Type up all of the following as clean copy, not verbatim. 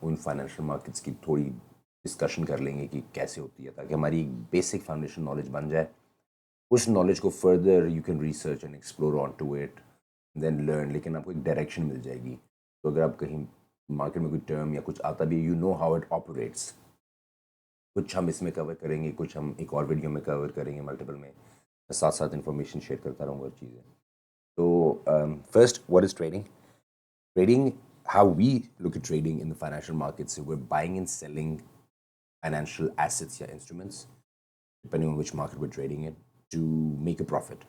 ان financial markets کی تھوڑی discussion کر لیں گے کہ کیسے ہوتی ہے، تاکہ ہماری ایک بیسک فاؤنڈیشن نالج بن جائے. اس نالج کو further you can research and explore on to it then learn, لیکن آپ کو ایک ڈائریکشن مل جائے گی. تو اگر آپ کہیں مارکیٹ میں کوئی ٹرم یا کچھ آتا بھی، you know how it operates. کچھ ہم اس میں کور کریں گے، کچھ ہم ایک اور ویڈیو میں کور کریں گے، ملٹیپل میں ساتھ ساتھ انفارمیشن شیئر کرتا رہوں گا چیزیں. تو first what is trading. Trading, how we look at trading in the financial markets, we're buying and selling financial assets or instruments, depending on which market we're trading in, to make a profit.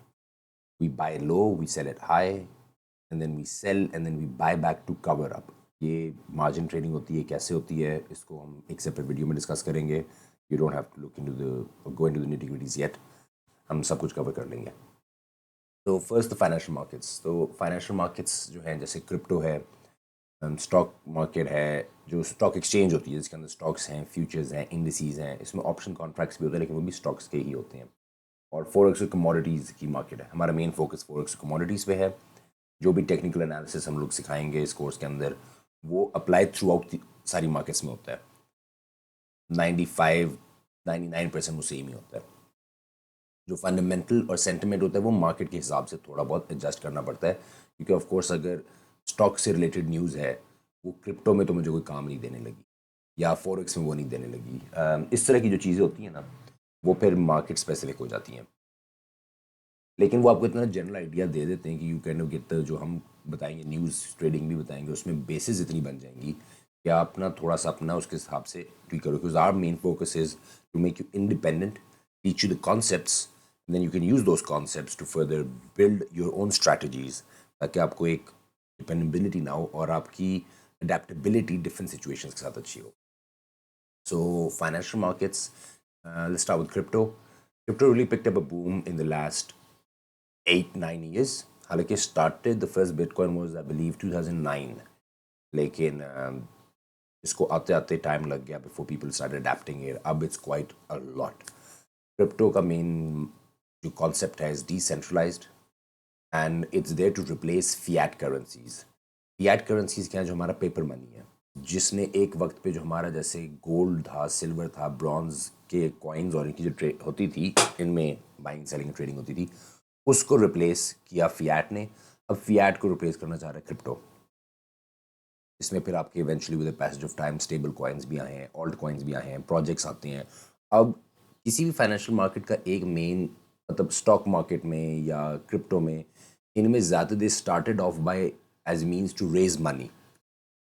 We buy low, we sell it high, and then we sell, and then we buy back to cover up. یہ margin trading ہوتی ہے. کیسے ہوتی ہے اس کو ہم ایک separate video میں ڈسکس کریں گے. You don't have to look into the go into the nitty gritties yet. ہم سب کچھ کور کر لیں گے. تو فرسٹ فائنینشیل مارکیٹس. تو فائنینشیل مارکیٹس جو ہیں جیسے کرپٹو ہے, اسٹاک مارکیٹ ہے, جو اسٹاک ایکسچینج ہوتی ہے جس کے اندر اسٹاکس ہیں, فیوچرز ہیں, انڈیسیز ہیں. اس میں آپشن کانٹریکٹس بھی ہوتے ہیں لیکن وہ بھی اسٹاکس کے ہی ہوتے ہیں. اور فوریکس کموڈیٹیز کی مارکیٹ ہے. ہمارا مین فوکس فوریکس کموڈیٹیز پہ ہے. جو بھی ٹیکنیکل انالیسس ہم لوگ سکھائیں گے اس کورس کے اندر, وہ اپلائی تھرو آؤٹ ساری مارکیٹس میں ہوتا ہے. 99% وہ سیم ہی ہوتا ہے. جو فنڈامنٹل اور سینٹیمنٹ ہوتا ہے وہ مارکیٹ کے حساب سے تھوڑا بہت ایڈجسٹ کرنا پڑتا ہے, کیونکہ آف کورس اگر اسٹاک سے ریلیٹڈ نیوز ہے وہ کرپٹو میں تو مجھے کوئی کام نہیں دینے لگی, یا فوریکس میں وہ نہیں دینے لگی. اس طرح کی جو چیزیں ہوتی ہیں نا وہ پھر مارکیٹ اسپیسیفک ہو جاتی ہیں. لیکن وہ آپ کو اتنا جنرل آئیڈیا دے دیتے ہیں کہ یو کین گیٹ, جو ہم بتائیں گے نیوز ٹریڈنگ بھی بتائیں گے, اس میں بیسز اتنی بن جائیں گی کہ آپ اپنا تھوڑا سا اپنا اس کے حساب سے ٹویک کرو. Because our main focus is to make you independent, teach you the concepts, then you can use those concepts to further build your own strategies, تاکہ آپ کو ایک ڈپینڈیبلٹی نہ ہو اور آپ کی اڈیپٹیبلٹی ڈفرینٹ سچویشنس کے ساتھ اچھی ہو. So financial markets, let's start with crypto. Crypto really picked up a boom in the last 8-9 years. حالانکہ started the first Bitcoin was I believe 2009, لیکن اس کو آتے آتے ٹائم لگ گیا before people started adapting it. اب it's quite a lot. Crypto کا main جو concept ہے is decentralized and it's there to replace fiat currencies. Fiat currencies کیا ہے, جو ہمارا پیپر منی ہے, جس نے ایک وقت پہ جو ہمارا جیسے گولڈ تھا, سلور تھا, برونز کے کوائنز اور ان کی جو ہوتی تھی, ان میں بائنگ سیلنگ ٹریڈنگ ہوتی تھی, اس کو ریپلیس کیا فیاٹ نے. اب فیاٹ کو ریپلیس کرنا چاہ رہا ہے کرپٹو. اس میں پھر آپ کے eventually with passage of time stable coins بھی آئے ہیں, آلٹ کوائنز بھی آئے ہیں, پروجیکٹس آتے ہیں. اب کسی بھی فائنینشیل مارکیٹ کا ایک مین مطلب اسٹاک مارکیٹ میں یا کرپٹو میں, ان میں زیادہ they started off by as means to raise money.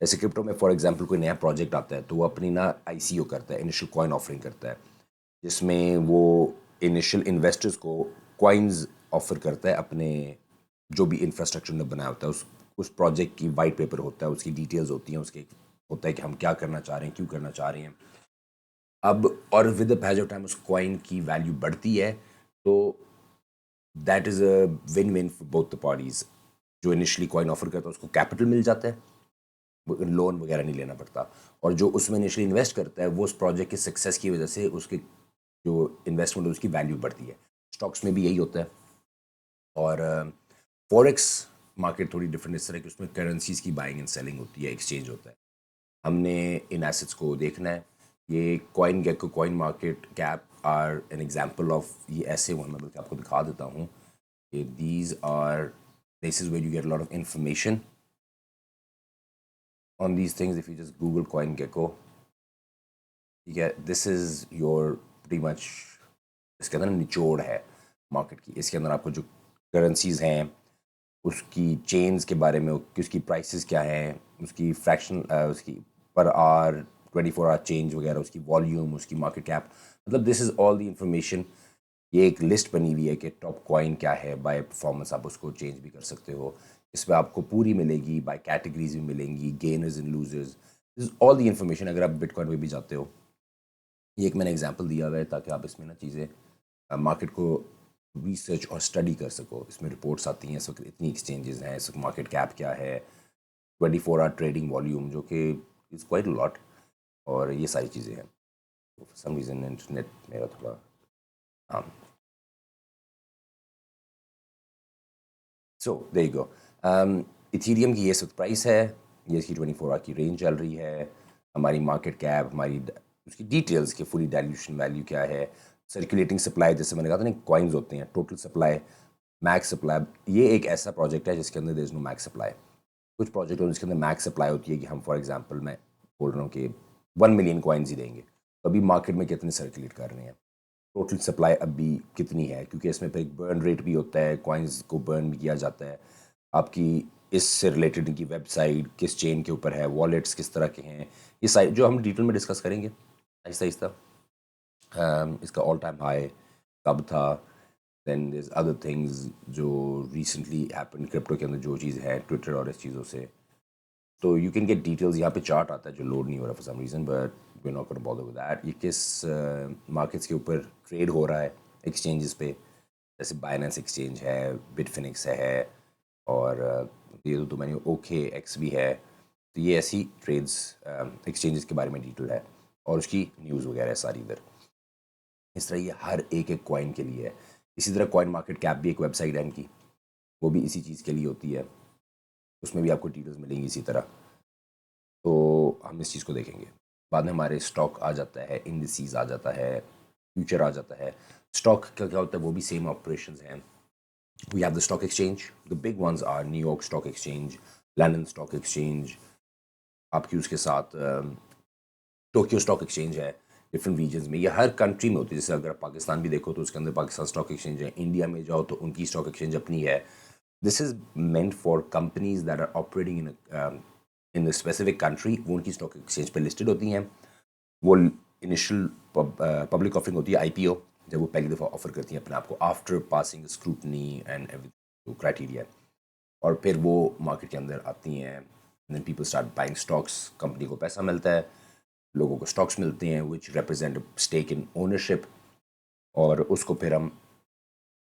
جیسے کرپٹو میں فار ایگزامپل کوئی نیا پروجیکٹ آتا ہے تو وہ اپنی نا آئی سی او کرتا ہے, انیشیل کوائن آفرنگ کرتا ہے, جس میں وہ انیشیل انویسٹرز کو کوائنز آفر کرتا ہے اپنے جو بھی انفراسٹرکچر نے بنایا ہوتا ہے. اس پروجیکٹ کی وائٹ پیپر ہوتا ہے, اس کی ڈیٹیلز ہوتی ہیں, اس کے ہوتا ہے کہ ہم کیا کرنا چاہ رہے ہیں, کیوں کرنا چاہ رہے ہیں. اب اور with the passage of time اس کوائن کی ویلیو بڑھتی ہے, تو that is a win win for both the parties. جو انیشلی کوائن آفر کرتا ہے اس کو کیپٹل مل جاتا ہے, لون وغیرہ نہیں لینا پڑتا, اور جو اس میں انیشلی انویسٹ کرتا ہے وہ اس پروجیکٹ کے سکسیس کی وجہ سے اس کے جو انویسٹمنٹ ہے اس کی ویلیو بڑھتی ہے. اسٹاکس میں بھی یہی ہوتا ہے. اور فوریکس مارکیٹ تھوڑی ڈفرینٹ اس طرح کہ اس میں کرنسیز کی بائنگ اینڈ سیلنگ ہوتی ہے, ایکسچینج ہوتا ہے. ہم نے ان ایسٹس کو دیکھنا ہے. یہ CoinGecko, CoinMarketCap are an example of, یہ ایسے وہ میں بلکہ آپ کو دکھا دیتا ہوں کہ these are places where you get lot of information on these things. If you just Google CoinGecko, ٹھیک ہے, this is your pretty much اس کے اندر نچوڑ ہے مارکیٹ کی. اس کے اندر آپ کو جو کرنسیز ہیں اس کی چینز کے بارے میں, اس کی پرائسز کیا ہیں, اس کی فریکشن, اس کی پر آر 24 آور چینج وغیرہ, اس کی والیوم, اس کی مارکیٹ کیپ, مطلب دس از آل دی انفارمیشن. یہ ایک لسٹ بنی ہوئی ہے کہ ٹاپ کوائن کیا ہے, بائی پرفارمنس آپ اس کو چینج بھی کر سکتے ہو. اس میں آپ کو پوری ملے گی, بائی کیٹیگریز بھی ملیں گی, gainers and losers, this is all the information. اگر آپ بٹ کوائن پہ بھی جاتے ہو, یہ ایک میں نے ایگزامپل دیا ہوا ہے تاکہ آپ اس میں نا چیزیں مارکیٹ کو ریسرچ اور اسٹڈی کر سکو. اس میں رپورٹس آتی ہیں, اس وقت اتنی ایکسچینجز ہیں, اس وقت مارکیٹ کیپ کیا ہے, 24 آور ٹریڈنگ والیوم جو کہ از کوائٹ لاٹ, اور یہ ساری چیزیں ہیں. فار سم ریزن انٹرنیٹ میرا تھوڑا ہاں. سو دیر یو گو. ایتھیریم کی یہ سب پرائس ہے, یہ اس کی 24 آور کی رینج چل رہی ہے. ہماری مارکیٹ کیپ، ہماری اس کی ڈیٹیلز کہ فلی ڈائلیوشن ویلیو کیا ہے، سرکولیٹنگ سپلائی، جیسے میں نے کہا تھا نا کوائنز ہوتے ہیں، ٹوٹل سپلائی، میکس سپلائی. یہ ایک ایسا پروجیکٹ ہے جس کے اندر دیر از نو میکس سپلائی. کچھ پروجیکٹ ہوتے ہیں جس کے اندر میکس سپلائی ہوتی ہے کہ ہم فار ایگزامپل میں بول رہا ہوں کہ 1 ملین کوائنز ہی دیں گے، تو ابھی مارکیٹ میں کتنے سرکولیٹ کر رہے ہیں، ٹوٹل سپلائی اب بھی کتنی ہے، کیونکہ اس میں پھر ایک برن ریٹ بھی ہوتا ہے، کوائنز کو برن بھی کیا جاتا ہے. آپ کی اس سے ریلیٹڈ ان کی ویب سائٹ کس چین کے اوپر ہے، والیٹس کس طرح کے ہیں، یہ ساری جو ہم ڈیٹیل میں ڈسکس کریں گے آہستہ آہستہ. اس کا آل ٹائم ہائی کب تھا، دین دیر ادر تھنگز جو ریسنٹلی ہیپن کرپٹو کے اندر جو چیز ہے، ٹویٹر اور اس چیزوں سے. تو یو کین گیٹ ڈیٹیلز. یہاں پہ چارٹ آتا ہے جو لوڈ نہیں ہو رہا for some reason, but we not gonna bother with that. یہ کس مارکیٹس کے اوپر ٹریڈ ہو رہا ہے ایکسچینجز پہ، جیسے بائننس ایکسچینج ہے، بٹ فنکس ہے، اور یہ تو میں نے اوکے ایکس بھی ہے. تو یہ ایسی ٹریڈز ایکسچینجز کے بارے میں ڈیٹیل ہے، اور اس کی نیوز وغیرہ ہے ساری ادھر. اس طرح یہ ہر ایک کوائن کے لیے ہے. اسی طرح کوائن مارکیٹ کیپ بھی ایک ویب سائٹ ہے ان کی، وہ بھی اسی چیز کے لیے ہوتی ہے، اس میں بھی آپ کو ڈیٹیلز ملیں گی اسی طرح. تو ہم اس چیز کو دیکھیں گے. بعد میں ہمارے اسٹاک آ جاتا ہے، انڈیسیز آ جاتا ہے، فیوچر آ جاتا ہے. اسٹاک کا کیا ہوتا ہے، وہ بھی سیم آپریشنز ہیں. We have the stock exchange. The big ones are New York stock exchange, London stock exchange. آپ کی اس کے ساتھ ٹوکیو اسٹاک ایکسچینج ہے ڈفرنٹ ریجنز میں. یہ ہر کنٹری میں ہوتی ہے. جیسے اگر آپ پاکستان بھی دیکھو تو اس کے اندر پاکستان اسٹاک ایکسچینج ہے. انڈیا میں جاؤ تو ان کی اسٹاک ایکسچینج اپنی ہے. This is meant for companies that are operating in specific country. وہ ان کی اسٹاک ایکسچینج پہ لسٹڈ ہوتی ہیں. وہ انیشیل پبلک آفرنگ ہوتی ہے آئی پی او، جب وہ پہلی دفعہ آفر کرتی ہیں اپنے آپ کو after passing scrutiny and every criteria. اور پھر وہ مارکیٹ کے اندر آتی ہیں. Then people start buying stocks. Company کو پیسہ ملتا ہے، لوگوں کو اسٹاکس ملتے ہیں which represent stake in ownership, اور اس کو پھر ہم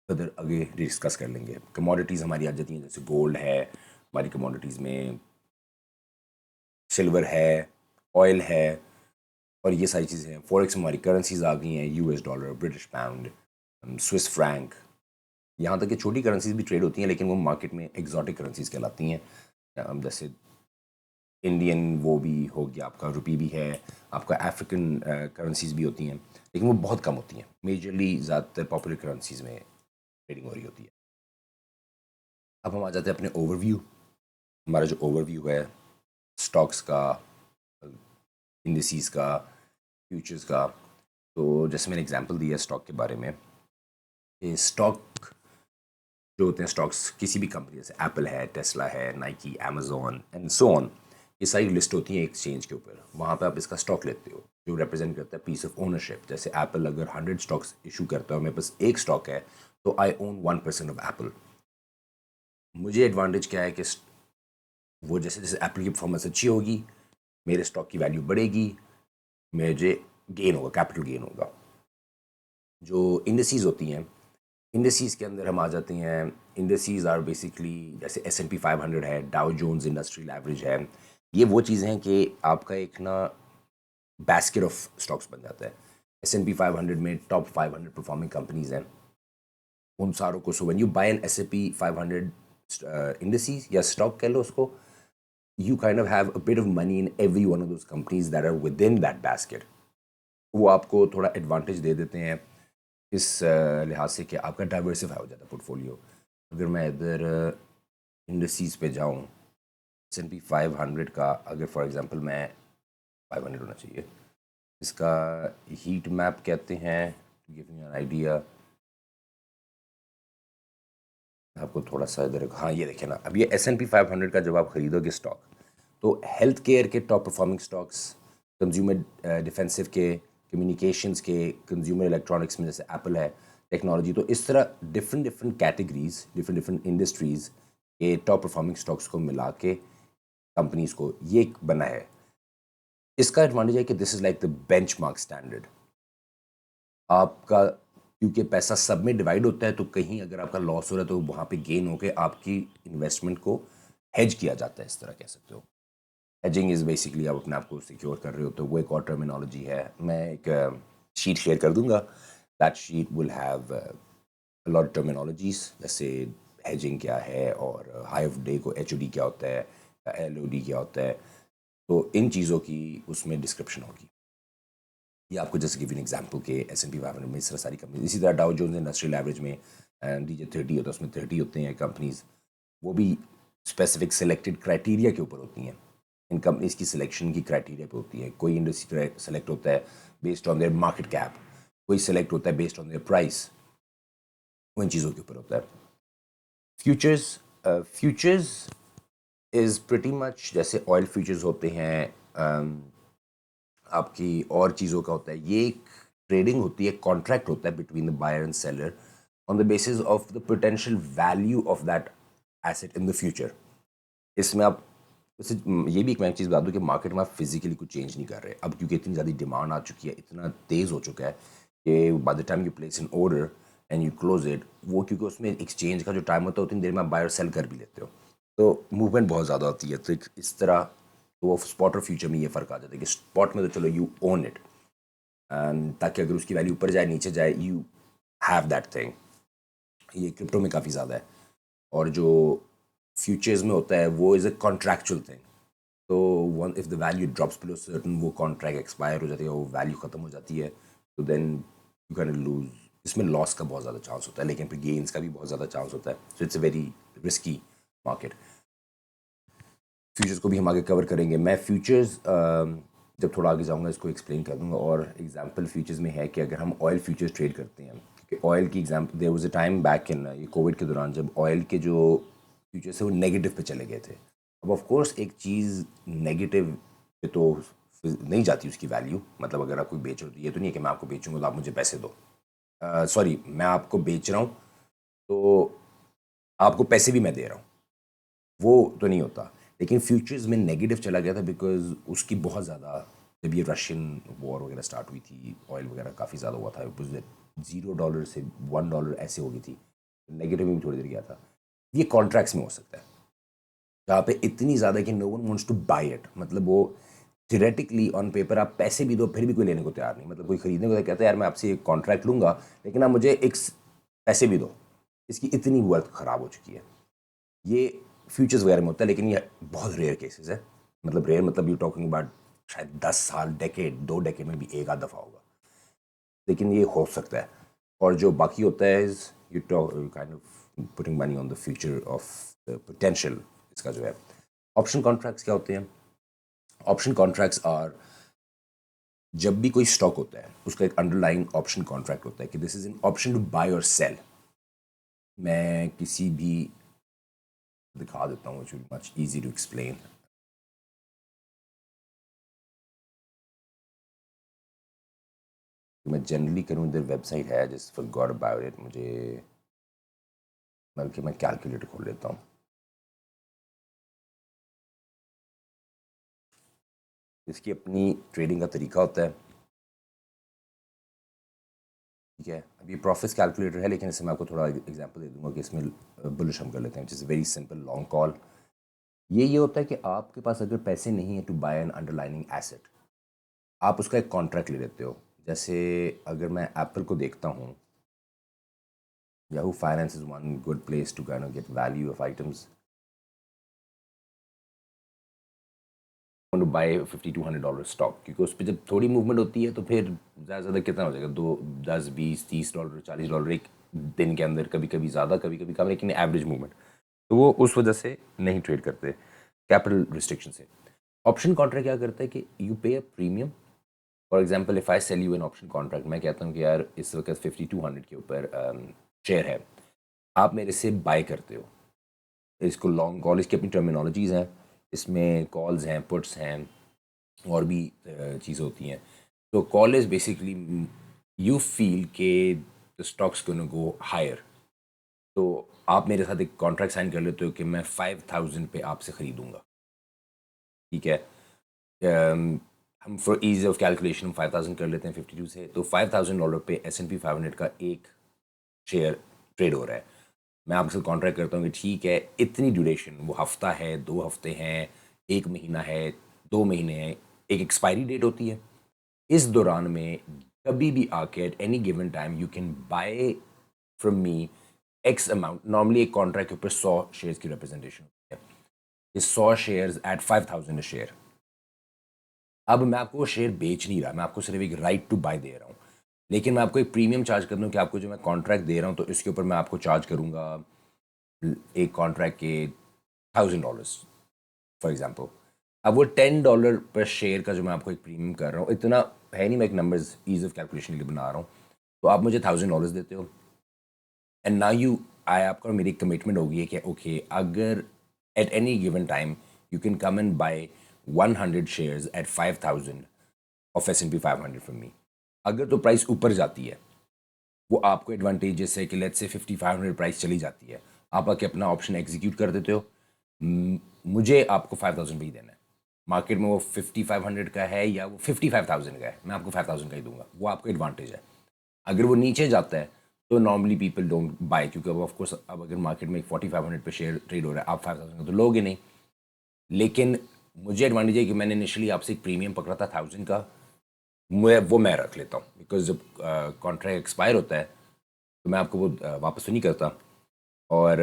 ادھر آگے ڈسکس کر لیں گے. کموڈیٹیز ہماری آ جاتی ہیں، جیسے گولڈ ہے ہماری کموڈیٹیز میں، سلور ہے، آئل ہے، اور یہ ساری چیزیں ہیں. فوریکس ہماری کرنسیز آ گئی ہیں، U S dollar, British pound, Swiss Frank. یہاں تک کہ چھوٹی کرنسیز بھی ٹریڈ ہوتی ہیں، لیکن وہ مارکیٹ میں ایگزاٹک کرنسیز کہلاتی ہیں. جیسے انڈین وہ بھی ہو گیا، آپ کا روپی بھی ہے، آپ کا افریقن کرنسیز بھی ہوتی ہیں، لیکن وہ بہت کم ہوتی ہیں. میجرلی زیادہ تر پاپولر کرنسیز میں ٹریڈنگ ہو رہی ہوتی ہے. اب ہم آ جاتے ہیں اپنے اوور ویو. ہمارا جو اوور ویو ہے اسٹاکس کا، انڈیسیز کا، فیوچرز کا. تو جیسے میں نے اگزامپل دی ہے اسٹاک کے بارے میں، کہ اسٹاک جو ہوتے ہیں، اسٹاکس کسی بھی کمپنی، جیسے ایپل ہے، ٹیسلا ہے، نائکی، امیزون اینڈ سو آن، یہ ساری لسٹ ہوتی ہیں ایکسچینج کے اوپر. وہاں پہ آپ اس کا اسٹاک لیتے ہو جو ریپرزینٹ کرتا ہے پیس آف اونرشپ. جیسے ایپل اگر 100 اسٹاکس ایشو کرتا ہے اور میرے پاس ایک اسٹاک ہے، تو آئی اون 1% آف ایپل. مجھے ایڈوانٹیج کیا ہے کہ وہ جیسے جیسے ایپل کی پرفارمنس اچھی ہوگی، میرے اسٹاک کی ویلیو بڑھے گی، مجھے گین ہوگا، کیپٹل گین ہوگا. جو انڈسیز ہوتی ہیں، انڈسیز کے اندر ہم آ جاتے ہیں. انڈسیز آر بیسکلی جیسے ایس این پی 500 ہے، ڈاؤ جونز انڈسٹریل ایوریج ہے. یہ وہ چیزیں ہیں کہ آپ کا ایک نا بیسکٹ آف اسٹاکس بن جاتا ہے. ایس این پی 500 میں ٹاپ 500 پرفارمنگ کمپنیز ہیں، ان ساروں کو. So when you buy an S اے پی 500 انڈسیز یا اسٹاک کہہ لو اس کو، you kind of have a bit of money in every one of those companies that are within that basket. وہ آپ کو تھوڑا ایڈوانٹیج دے دیتے ہیں اس لحاظ سے کہ آپ کا ڈائیورسفائی ہو جاتا ہے پورٹ فولیو. اگر میں ادھر انڈسیز پہ جاؤں، ایس این پی 500 کا، اگر فار ایگزامپل میں 500 ہونا چاہیے، اس کا ہیٹ میپ کہتے ہیں. Give me an idea. آپ کو تھوڑا سا ادھر، ہاں یہ دیکھیں نا، اب یہ ایس این پی 500 کا جب آپ خریدو گے اسٹاک، تو ہیلتھ کیئر کے top performing stocks, consumer defensive کے، کمیونیکیشنز کے، کنزیومر الیکٹرانکس میں جیسے ایپل ہے، ٹیکنالوجی. تو اس طرح ڈفرینٹ کیٹیگریز، ڈفرینٹ انڈسٹریز کے ٹاپ پرفارمنگ اسٹاکس کو ملا کے کمپنیز کو یہ بنا ہے. اس کا ایڈوانٹیج ہے کہ this is like the benchmark standard. آپ کا کیونکہ پیسہ سب میں ڈیوائڈ ہوتا ہے، تو کہیں اگر آپ کا لاس ہو رہا ہے تو وہاں پہ گین ہو کے آپ کی انویسٹمنٹ کو ہیج کیا جاتا ہے، اس طرح کہہ سکتے ہو. ہیجنگ از بیسکلی آپ اپنے آپ کو سیکیور کر رہے ہو. تو وہ ایک اور ٹرمینالوجی ہے. میں ایک شیٹ شیئر کر دوں گا. That sheet will have lot terminologies, جیسے ہیجنگ کیا ہے، اور ہائی آف ڈے کو ایچ او ڈی کیا ہوتا ہے، ایل او ڈی کیا ہوتا ہے. تو ان چیزوں کی اس میں ڈسکرپشن ہوگی. یہ آپ کو جیسے گیو این ایگزامپل کہ S&P 500 میں اس طرح ساری کمپنیز, اسی طرح ڈاؤ جونز انڈسٹریل ایوریج میں DJ 30 ہوتا ہے, اس میں 30 ہوتے ہیں کمپنیز, وہ بھی اسپیسیفک سلیکٹڈ کرائٹیریا کے اوپر ہوتی ہیں. ان کمپنیز کی سلیکشن کی کرائٹیریا پہ ہوتی ہے. کوئی انڈسٹری سلیکٹ ہوتا ہے based on their market cap, کوئی سلیکٹ ہوتا ہے بیسڈ آن دیئر پرائس, وہ ان چیزوں کے اوپر ہوتا ہے. فیوچرز از پریٹی مچ جیسے آئل فیوچرز ہوتے ہیں, آپ کی اور چیزوں کا ہوتا ہے. یہ ایک ٹریڈنگ ہوتی ہے, کانٹریکٹ ہوتا ہے between the buyer and seller on the basis of the potential value of that asset in the future. اس میں آپ یہ بھی ایک میں چیز بتا دوں کہ مارکیٹ میں آپ فزیکلی کچھ چینج نہیں کر رہے اب, کیونکہ اتنی زیادہ ڈیمانڈ آ چکی ہے, اتنا تیز ہو چکا ہے کہ by the time you place an order and you close it, وہ کیونکہ اس میں ایکسچینج کا جو ٹائم ہوتا ہے اتنی دیر میں آپ بائی اور سیل کر بھی لیتے ہو, تو موومنٹ بہت زیادہ ہوتی ہے. تو اس طرح تو وہ اسپاٹ اور فیوچر میں یہ فرق آ جاتا ہے کہ اسپاٹ میں تو چلو یو اون اٹ, تاکہ اگر اس کی ویلیو اوپر جائے نیچے جائے یو ہیو دیٹ تھنگ. یہ کرپٹو میں کافی زیادہ ہے. اور جو فیوچرز میں ہوتا ہے وہ از اے کانٹریکچوئل تھنگ. تو when if the value drops below certain, وہ کانٹریکٹ ایکسپائر ہو جاتی ہے, وہ ویلیو ختم ہو جاتی ہے, تو دین یو کین لوز. اس میں لاس کا بہت زیادہ چانس ہوتا ہے, لیکن پھر گینس کا بھی بہت زیادہ چانس ہوتا ہے. So it's a very risky market. Futures کو بھی ہم آگے کور کریں گے. میں فیوچرز جب تھوڑا آگے جاؤں گا اس کو ایکسپلین کر دوں گا. اور ایگزامپل فیوچرز میں ہے کہ اگر ہم آئل فیوچرز ٹریڈ کرتے ہیں, کیونکہ آئل کی example there was a time back in یہ کووڈ کے دوران جب آئل کے جو فیوچرز تھے وہ نیگیٹو پہ چلے گئے تھے. اب آف کورس ایک چیز نیگیٹو پہ تو نہیں جاتی اس کی ویلیو, مطلب اگر آپ کوئی بیچ رہے ہو تو یہ تو نہیں ہے کہ میں آپ کو بیچوں گا تو آپ مجھے پیسے دو, سوری میں آپ کو بیچ رہا ہوں تو آپ کو پیسے بھی میں دے رہا ہوں, وہ تو نہیں ہوتا. لیکن فیوچرز میں نیگیٹو چلا گیا تھا بیکاز اس کی بہت زیادہ, جب یہ رشین وار وغیرہ اسٹارٹ ہوئی تھی, آئل وغیرہ کافی زیادہ ہوا تھا, $0 سے $1 ایسے ہو گئی تھی, نیگیٹو میں بھی تھوڑی دیر گیا تھا. یہ کانٹریکٹس میں ہو سکتا ہے جہاں پہ اتنی زیادہ کہ no one wants to buy it, مطلب وہ تھیوریٹکلی آن پیپر آپ پیسے بھی دو پھر بھی کوئی لینے کو تیار نہیں. مطلب کوئی خریدنے کو کہتا ہے یار میں آپ سے ایک کانٹریکٹ لوں گا لیکن آپ مجھے ایک پیسے بھی دو, اس کی اتنی ورتھ خراب ہو چکی ہے. یہ فیوچرز وغیرہ میں ہوتا ہے, لیکن یہ بہت ریئر کیسز ہے. مطلب ریئر مطلب یو ٹاکنگ اباؤٹ شاید 10 سال, ڈیکیڈ, 2 ڈیکیڈ میں بھی ایک آدھ دفعہ ہوگا, لیکن یہ ہو سکتا ہے. اور جو باقی ہوتا ہے you kind of putting money on the future of potential. اس کا جو ہے آپشن کانٹریکٹس کیا ہوتے ہیں. آپشن کانٹریکٹس آر, جب بھی کوئی اسٹاک ہوتا ہے اس کا ایک انڈر لائن آپشن کانٹریکٹ ہوتا ہے کہ this is an option to buy اور سیل. میں کسی بھی دکھا دیتا ہوں, مچ ایزی ٹو ایکسپلین. میں جنرلی کروں ادھر ویب سائٹ ہے جس فار گاڈ اباؤٹ اٹ, مجھے بلکہ میں کیلکولیٹر کھول لیتا ہوں. اس کی اپنی ٹریڈنگ کا طریقہ ہوتا ہے, ٹھیک ہے. اب یہ پروفٹس کیلکولیٹر ہے لیکن اس سے میں آپ کو تھوڑا ایگزامپل دے دوں گا کہ اس میں بلش ہم کر لیتے ہیں, وچ از ویری سمپل لانگ کال. یہ ہوتا ہے کہ آپ کے پاس اگر پیسے نہیں ہیں to buy an underlying asset, آپ اس کا ایک کانٹریکٹ لے لیتے ہو. جیسے اگر میں ایپل کو دیکھتا ہوں, Yahoo finance is one good place to kind of get value of items. Buy $5,200 stock, کیونکہ اس پہ جب تھوڑی موومنٹ ہوتی ہے تو پھر زیادہ سے زیادہ کتنا ہو جائے گا, 2, 10, 20, $30, $40 ایک دن کے اندر, کبھی کبھی زیادہ کبھی کبھی کم, لیکن ایوریج موومنٹ. تو وہ اس وجہ سے نہیں ٹریڈ کرتے کیپٹل ریسٹرکشن سے. آپشن کانٹریکٹ کیا کرتا ہے کہ you pay a premium. For example if I sell you an option contract, میں کہتا ہوں کہ یار اس وقت 5200 کے اوپر شیئر ہے, آپ میرے سے بائی کرتے ہو. اس کو لانگ کال, اس کی اپنی ٹرمینالوجیز ہیں, اس میں کالز ہیں, پٹس ہیں, اور بھی چیزیں ہوتی ہیں. تو کال از بیسکلی یو فیل کہ دا اسٹاکس گونا گو ہائر, تو آپ میرے ساتھ ایک کانٹریکٹ سائن کر لیتے ہو کہ میں 5000 پہ آپ سے خریدوں گا, ٹھیک ہے. ہم فار ایز آف کیلکولیشن 5000 کر لیتے ہیں 52 سے, تو $5000 پہ S&P 500 کا ایک شیئر ٹریڈ ہو رہا ہے. میں آپ سے کانٹریکٹ کرتا ہوں کہ ٹھیک ہے اتنی ڈیوریشن, وہ ہفتہ ہے, 2 ہفتے ہیں, 1 مہینہ ہے, 2 مہینے ہیں, ایک ایکسپائری ڈیٹ ہوتی ہے. اس دوران میں کبھی بھی آ کے at any given time you can buy from me X amount. Normally ایک کانٹریکٹ کے اوپر 100 شیئرز کی ریپرزنٹیشن ہوتی ہے, یہ 100 شیئرز ایٹ 5000 اے شیئر. اب میں آپ کو وہ شیئر بیچ نہیں رہا, میں آپ کو صرف ایک رائٹ ٹو بائی دے رہا ہوں, لیکن میں آپ کو ایک پریمیم چارج کر دوں کہ آپ کو جو میں کانٹریکٹ دے رہا ہوں تو اس کے اوپر میں آپ کو چارج کروں گا ایک کانٹریکٹ کے $1000 فار ایگزامپل. اب وہ $10 پر شیئر کا جو میں آپ کو ایک پریمیم کر رہا ہوں, اتنا ہے نہیں, میں ایک نمبرز ایز آف کیلکولیشن کے لیے بنا رہا ہوں, تو آپ مجھے $1000 دیتے ہو اینڈ نا یو آئی, آپ کا میری کمٹمنٹ ہوگی ہے کہ اوکے اگر at any given time you can come and buy 100 shares at 5000 of S&P 500 from me. اگر تو پرائس اوپر جاتی ہے وہ آپ کو ایڈوانٹیجز ہے کہ لیٹ سے 5500 پرائس چلی جاتی ہے, آپ آ کے اپنا آپشن ایگزیکیوٹ کر دیتے ہو, مجھے آپ کو 5000 بھی دینا ہے. مارکیٹ میں وہ 5500 کا ہے یا وہ 55000 کا ہے, میں آپ کو 5000 کا ہی دوں گا, وہ آپ کو ایڈوانٹیج ہے. اگر وہ نیچے جاتا ہے تو نارملی پیپل ڈونٹ بائی, کیونکہ اب آف کورس اب اگر مارکیٹ میں 4500 پہ شیئر ٹریڈ ہو رہا ہے, آپ 5000 کا تو لوگے نہیں. لیکن مجھے ایڈوانٹیج ہے کہ میں نے انیشلی آپ سے ایک پریمیم پکڑا تھا 1000 کا, وہ میں رکھ لیتا ہوں, بیکاز جب کانٹریکٹ ایکسپائر ہوتا ہے تو میں آپ کو وہ واپس تو نہیں کرتا. اور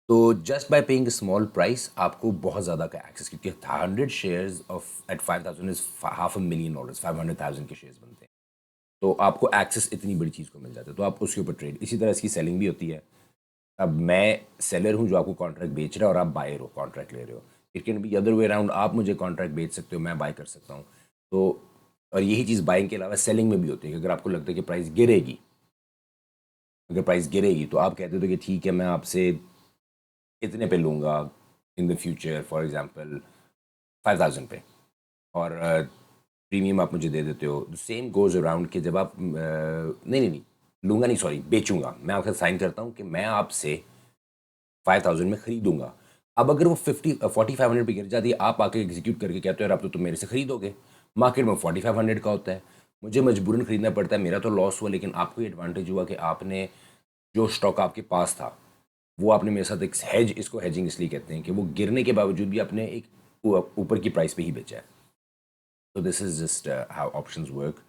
تو just by paying a small price آپ کو بہت زیادہ کا ایکسیس, کیونکہ 100 شیئرز آف ایٹ 5000 از $500,000, 500,000 کے شیئرز بنتے ہیں, تو آپ کو ایکسیس اتنی بڑی چیز کو مل جاتا ہے, تو آپ اس کے اوپر ٹریڈ. اسی طرح اس کی سیلنگ بھی ہوتی ہے. اب میں سیلر ہوں جو آپ کو کانٹریکٹ بیچ رہا ہے اور آپ بائر ہو, کانٹریکٹ لے رہے ہو. It can be other way around, آپ مجھے کانٹریکٹ بیچ سکتے ہو, میں بائی کر سکتا ہوں. تو اور یہی چیز بائنگ کے علاوہ سیلنگ میں بھی ہوتی ہے کہ اگر آپ کو لگتا ہے کہ پرائس گرے گی, اگر پرائس گرے گی تو آپ کہتے ہو کہ ٹھیک ہے میں آپ سے اتنے پہ لوں گا ان دا فیوچر, فار ایگزامپل 5000 پہ, اور پریمیم آپ مجھے دے دیتے ہو. سیم گوز اراؤنڈ کہ جب آپ نہیں لوں گا نہیں, سوری بیچوں گا, میں آپ کا سائن کرتا ہوں کہ میں آپ سے 5000 میں خریدوں گا. اب اگر وہ 4500 پہ گر جاتی ہے, آپ آ کے ایگزیکیوٹ کر کے کہتے ہو یار اب تو تم میرے سے خریدو گے, مارکیٹ میں 4500 کا ہوتا ہے, مجھے مجبوراً خریدنا پڑتا ہے, میرا تو لاس ہوا, لیکن آپ کو یہ ایڈوانٹیج ہوا کہ آپ نے جو اسٹاک آپ کے پاس تھا وہ آپ نے میرے ساتھ ایک ہیج, اس کو ہیجنگ اس لیے کہتے ہیں کہ وہ گرنے کے باوجود بھی آپ نے ایک اوپر کی پرائس پہ ہی بیچا ہے. تو this is just how options work.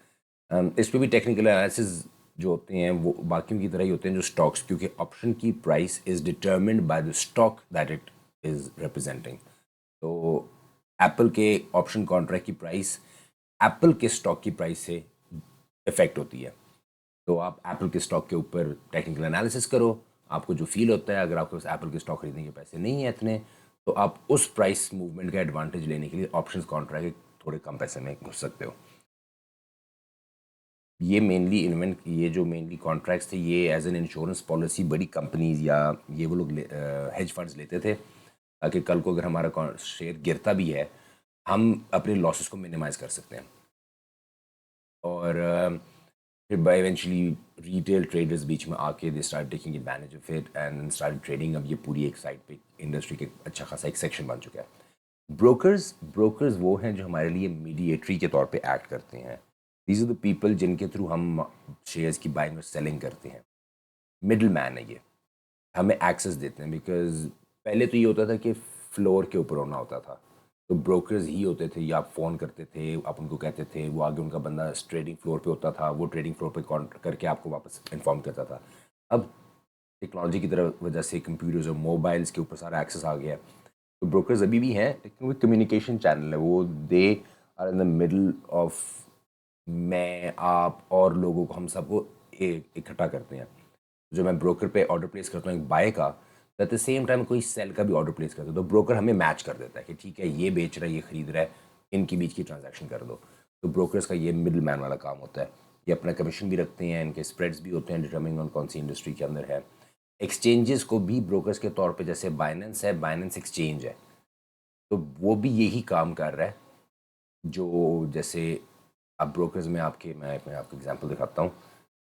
اس پہ بھی ٹیکنیکل انالیسز جو ہوتے ہیں وہ باقیوں کی طرح ہی ہوتے ہیں جو اسٹاکس, کیونکہ آپشن کی price is determined by the stock that it is representing. تو ایپل کے آپشن کانٹریکٹ کی پرائس ایپل کے اسٹاک کی پرائس سے افیکٹ ہوتی ہے. تو آپ ایپل کے اسٹاک کے اوپر ٹیکنیکل انالیسس کرو, آپ کو جو فیل ہوتا ہے, اگر آپ کے پاس ایپل کے اسٹاک خریدنے کے پیسے نہیں ہیں اتنے, تو آپ اس پرائس موومنٹ کا ایڈوانٹیج لینے کے لیے آپشنز کانٹریکٹ تھوڑے کم پیسے میں گھس سکتے ہو. یہ مینلی یہ جو مینلی کانٹریکٹس تھے یہ ایز این انشورنس پالیسی بڑی کمپنیز یا یہ وہ لوگ ہیج فنڈز لیتے تھے, تاکہ کل کو اگر ہمارا شیئر گرتا بھی ہے ہم اپنے لاسز کو منیمائز کر سکتے ہیں. اور پھر بائی ایونچولی ریٹیل ٹریڈرز بیچ میں آ کے they start taking advantage of it and start trading. اب یہ پوری ایک سائڈ پہ انڈسٹری کے اچھا خاصا ایک سیکشن بن چکا ہے. بروکرز وہ ہیں جو ہمارے لیے میڈیٹری کے طور پہ ایکٹ کرتے ہیں. دیز آر دا پیپل جن کے تھرو ہم شیئرز کی بائنگ اور سیلنگ کرتے ہیں. مڈل مین ہے یہ, ہمیں ایکسیس دیتے ہیں, بیکاز پہلے تو یہ ہوتا تھا کہ فلور کے اوپر ہونا ہوتا تھا, تو بروکرز ہی ہوتے تھے, یا آپ فون کرتے تھے, آپ ان کو کہتے تھے, وہ آگے ان کا بندہ ٹریڈنگ فلور پہ ہوتا تھا, وہ ٹریڈنگ فلور پہ کر کے آپ کو واپس انفارم کرتا تھا. اب ٹیکنالوجی کی طرف وجہ سے کمپیوٹرز اور موبائلس کے اوپر سارا ایکسیس آ گیا ہے. تو بروکرز ابھی بھی ہیں, لیکن وہ کمیونیکیشن چینل ہے, وہ they are in the middle of میں, آپ اور لوگوں کو, ہم سب کو اکٹھا کرتے ہیں. جو میں بروکر پہ آرڈر پلیس کرتا ہوں ایک بائی کا, ایٹ دا سیم ٹائم کوئی سیل کا بھی آرڈر پلیس کرتا ہے, تو بروکر ہمیں میچ کر دیتا ہے کہ ٹھیک ہے یہ بیچ رہا ہے, یہ خرید رہا ہے, ان کے بیچ کی ٹرانزیکشن کر دو. تو بروکرز کا یہ مڈل مین والا کام ہوتا ہے. یہ اپنا کمیشن بھی رکھتے ہیں, ان کے اسپریڈس بھی ہوتے ہیں ڈٹرمنگ آن کون سی انڈسٹری کے اندر ہے. ایکسچینجز کو بھی بروکرز کے طور پہ, جیسے بائننس ہے, بائننس ایکسچینج ہے, تو وہ بھی یہی کام کر رہا ہے. جو جیسے اب بروکرز میں آپ کو ایگزامپل دکھاتا ہوں.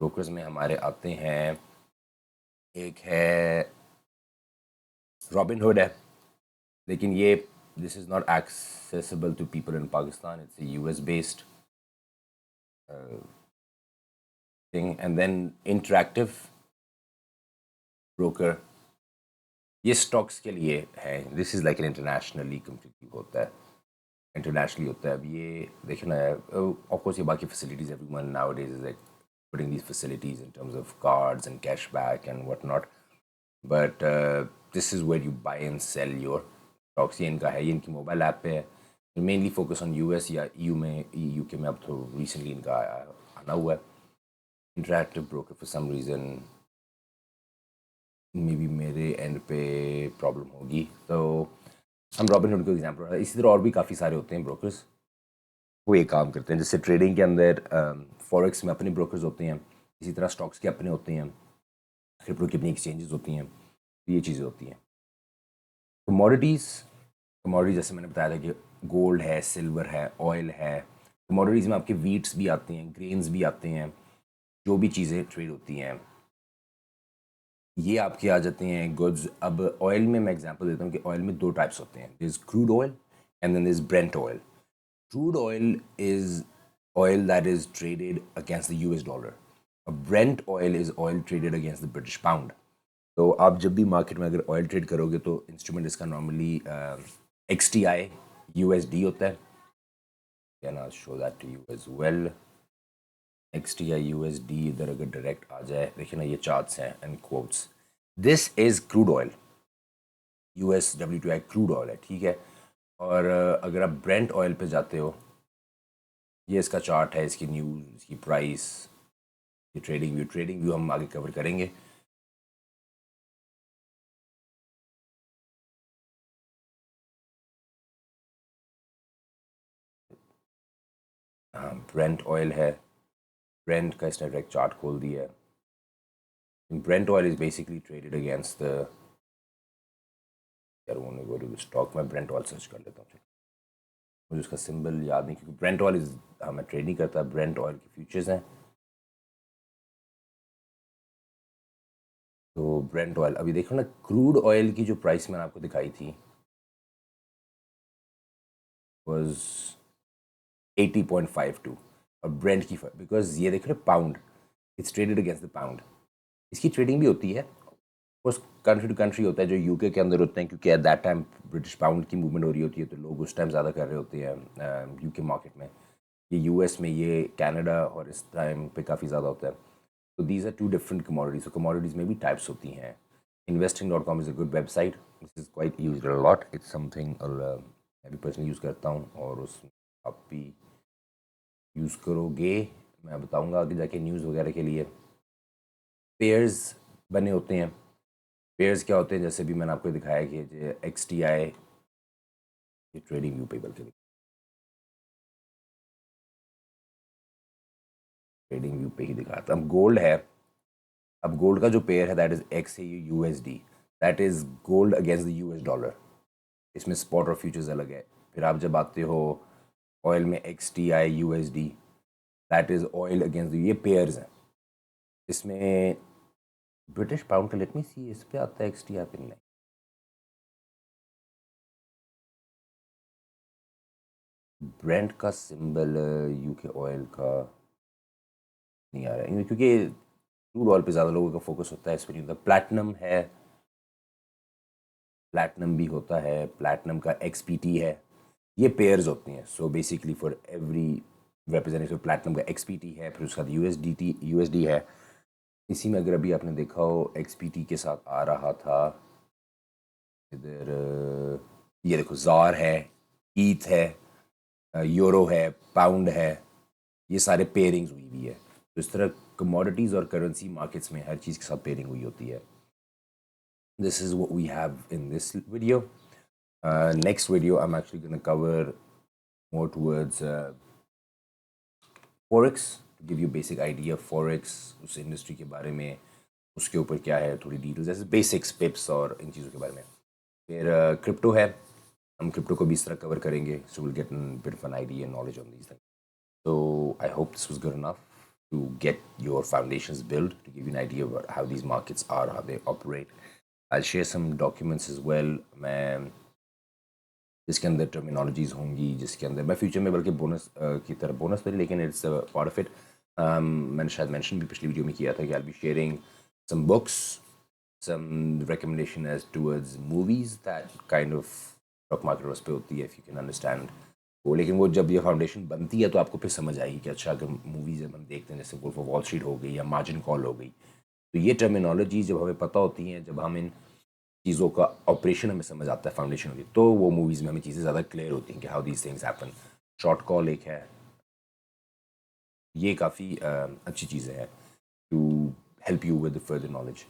بروکرز میں ہمارے آتے ہیں, ایک ہے رابن ہوڈ ہے, لیکن یہ this is not accessible to people in Pakistan, it's a US based thing. And then interactive broker, یہ اسٹاکس کے لیے ہے, this is like an internationally completely ہوتا ہے, انٹرنیشنلی ہوتا ہے. اب یہ دیکھنا ہے آف کورس, یہ باقی facilities everyone nowadays is like putting these facilities in terms of cards and cashback and whatnot, but this is where you buy and sell your stocks. یہ ان کا ہے, یہ ان کی موبائل ایپ پہ ہے, mainly focus on U S یا you کے میں اب تو ریسنٹلی ان کا آنا ہوا ہے. Interactive broker for some reason may be میرے اینڈ پہ پرابلم ہوگی. تو ہم رابن ہوڈ کو ایگزامپل، اسی طرح اور بھی کافی سارے ہوتے ہیں بروکرز. وہ یہ کام کرتے ہیں جیسے ٹریڈنگ کے اندر فوریکس میں اپنے بروکرز ہوتے ہیں، اسی طرح اسٹاکس کے اپنے ہوتے ہیں، کرپٹو کی اپنی ایکسچینجز ہوتی ہیں. یہ چیزیں ہوتی ہیں. کموڈیٹیز جیسے میں نے بتایا تھا کہ گولڈ ہے، سلور ہے، آئل ہے. کموڈیٹیز میں آپ کے ویٹس بھی آتے ہیں، گرینز بھی آتے ہیں، جو بھی چیزیں ٹریڈ ہوتی ہیں یہ آپ کے آ جاتے ہیں گڈز. اب آئل میں ایگزامپل دیتا ہوں کہ آئل میں 2 ٹائپس ہوتے ہیں. There is crude oil and then there is Brent oil. Crude oil is oil that is traded against the US dollar. Brent oil is oil traded against the British pound. تو آپ جب بھی market میں اگر oil trade کرو گے تو instrument اس کا نارملی XTI USD ہوتا ہے. Can I show that to you as well. XTI USD ادھر اگر ڈائریکٹ آ جائے، دیکھیں نا یہ چارٹس ہیں and quotes. This is crude oil. USWTI crude oil ہے، ٹھیک ہے. اور اگر آپ برینٹ آئل پہ جاتے ہو، یہ اس کا چارٹ ہے، اس کی نیوز، اس کی پرائس، یہ ٹریڈنگ ویو ہم آگے کور کریں گے. ہاں برینٹ آئل ہے، برینٹ کا اس نے ڈائریکٹ چارٹ کھول دیا ہے. Brent oil is basically traded against the stock. میں برینٹ آئل سرچ کر لیتا ہوں، مجھے اس کا سمبل یاد نہیں کیونکہ برینٹ آئل میں ٹریڈ نہیں کرتا. برینٹ آئل کی فیوچرز ہیں. تو برینٹ آئل ابھی دیکھو نا، کروڈ آئل کی جو پرائس میں نے آپ کو دکھائی تھی واز 80.52 اور برینٹ کی بیکاز یہ دیکھ رہے pound, it's traded against the pound. اس کی ٹریڈنگ بھی ہوتی ہے، اس کنٹری ٹو کنٹری ہوتا ہے. جو یو کے اندر ہوتے ہیں کیونکہ at that time British pound کی موومنٹ ہو رہی ہوتی ہے تو لوگ اس ٹائم زیادہ کر رہے ہوتے ہیں یو کے مارکیٹ میں. یہ یو ایس میں، یہ کینیڈا اور اس ٹائم پہ کافی زیادہ ہوتا ہے. تو دیز آر 2 ڈفرنٹ کموڈیٹیز. تو کموڈیٹیز میں بھی ٹائپس ہوتی ہیں. investing.com is a good website. This is quite used a lot. It's something میں بھی پرسنلی یوز کرتا ہوں اور اس میں آپ بھی یوز کرو گے. میں بتاؤں گا آگے جا کے نیوز وغیرہ کے لیے. پیئرز بنے ہوتے ہیں. پیئرز کیا ہوتے ہیں؟ جیسے بھی میں نے آپ کو دکھایا کہ XTI یہ ٹریڈنگ ویو پہ بلکہ ٹریڈنگ ویو پہ ہی دکھاتا. اب گولڈ ہے. اب گولڈ کا جو پیئر ہے that is XAUUSD. That is gold against the US dollar. اس میں اسپاٹ اور فیوچرز الگ ہے. پھر آپ جب آتے ہو آئل میں XTI USD that is oil against. یہ پیئرز ہیں. اس میں برٹش پاؤنڈ کا لیٹ می سی اس پہ آتا ہے XTI پہ نہیں. برینڈ کا سمبل یو کے آئل کا نہیں آ رہا ہے کیونکہ کروڈ آئل پہ زیادہ لوگوں کا فوکس ہوتا ہے، اس پہ نہیں ہوتا. پلیٹنم ہے، پلیٹنم بھی ہوتا ہے. پلیٹنم کا XPT ہے. یہ پیئرز ہوتے ہیں. So basically for every representative platinum کا XPT ہے، پھر اس کا USD ہے. اسی میں اگر ابھی آپ نے دیکھا ہو XPT کے ساتھ آ رہا تھا ادھر، یہ دیکھو زار ہے، ایتھ ہے، یورو ہے، پاؤنڈ ہے. یہ سارے پیئرنگز ہوئی ہوئی ہے. تو اس طرح کموڈیٹیز اور کرنسی مارکیٹس میں ہر چیز کے ساتھ پیئرنگ ہوئی ہوتی ہے. This is what we have in this video. Next video I'm actually going to cover more towards Forex, to give you a basic idea of Forex, اس انڈسٹری کے بارے میں، اس کے اوپر کیا ہے تھوڑی ڈیٹیلز جیسے بیسکس پپس اور ان چیزوں کے بارے میں. پھر کرپٹو ہے، ہم کرپٹو کو بھی اس طرح کور کریں گے. So will get bit of an idea and knowledge on these things. So I hope this was good enough to get your foundations built, to give you an idea about how these markets are, how they operate. I'll share some documents as well. میں جس کے اندر terminologies ہوں گی، جس کے اندر میں future میں بلکہ بونس کی طرح بونس نہیں، لیکن اٹس پارٹ آف اٹ. میں نے شاید مینشن بھی پچھلی ویڈیو میں کیا تھا کہ I'll be sharing some books, some recommendation as towards movies that kind of stock market اس پہ ہوتی ہے if you can understand وہ. لیکن وہ جب یہ فاؤنڈیشن بنتی ہے تو آپ کو پھر سمجھ آئے گی کہ اچھا اگر موویز ہم دیکھتے ہیں جیسے وولف آف وال اسٹریٹ ہو گئی یا مارجن کال ہو گئی، تو یہ ٹرمینالوجی جب ہمیں پتہ ہوتی ہیں، جب ہم ان چیزوں کا آپریشن ہمیں سمجھ آتا ہے فاؤنڈیشن ہوتی ہے, تو وہ موویز میں ہمیں چیزیں زیادہ کلیئر ہوتی ہیں کہ how these things happen. Short call ایک ہے, یہ کافی اچھی چیزیں ہیں to help you with further knowledge.